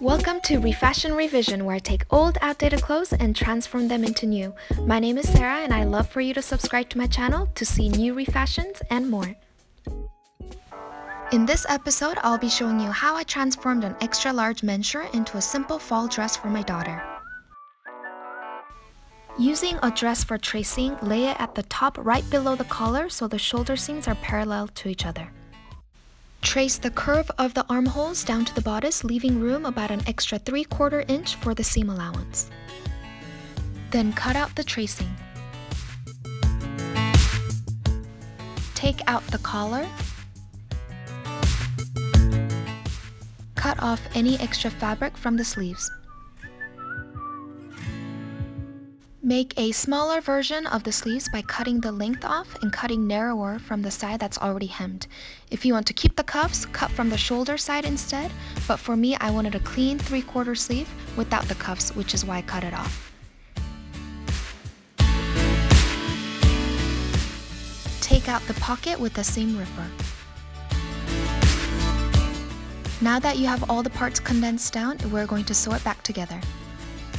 Welcome to Refashion Revision, where I take old, outdated clothes and transform them into new. My name is Sarah, and I'd love for you to subscribe to my channel to see new refashions and more. In this episode, I'll be showing you how I transformed an extra large men's shirt into a simple fall dress for my daughter. Using a dress for tracing, lay it at the top right below the collar so the shoulder seams are parallel to each other. Trace the curve of the armholes down to the bodice, leaving room about an extra 3/4 inch for the seam allowance. Then cut out the tracing. Take out the collar. Cut off any extra fabric from the sleeves. Make a smaller version of the sleeves by cutting the length off and cutting narrower from the side that's already hemmed. If you want to keep the cuffs, cut from the shoulder side instead, but for me, I wanted a clean 3/4 sleeve without the cuffs, which is why I cut it off. Take out the pocket with the seam ripper. Now that you have all the parts condensed down, we're going to sew it back together.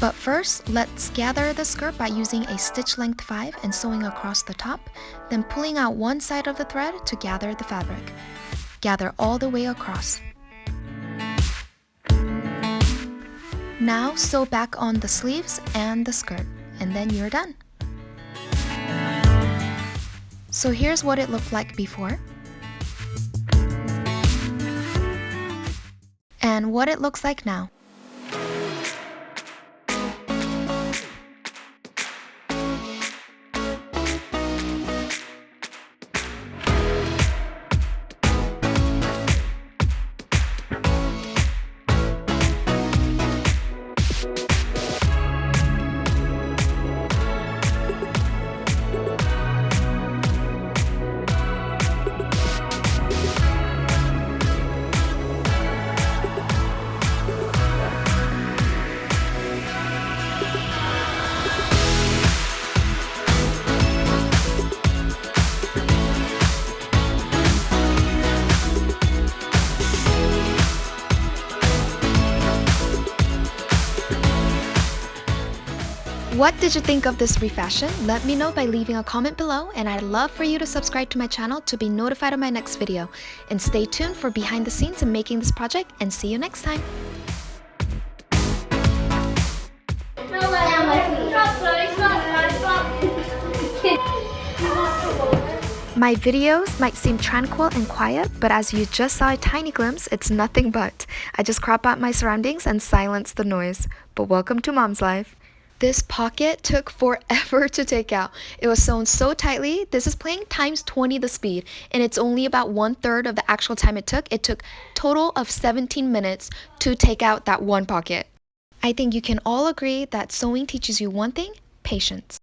But first, let's gather the skirt by using a stitch length 5 and sewing across the top, then pulling out one side of the thread to gather the fabric. Gather all the way across. Now sew back on the sleeves and the skirt, and then you're done. So here's what it looked like before, and what it looks like now. What did you think of this refashion? Let me know by leaving a comment below, and I'd love for you to subscribe to my channel to be notified of my next video. And stay tuned for behind the scenes in making this project, and see you next time! My videos might seem tranquil and quiet, but as you just saw a tiny glimpse, it's nothing but. I just crop out my surroundings and silence the noise. But welcome to Mom's Life. This pocket took forever to take out. It was sewn so tightly. This is playing times 20 the speed, and it's only about 1/3 of the actual time it took. It took total of 17 minutes to take out that one pocket. I think you can all agree that sewing teaches you one thing: patience.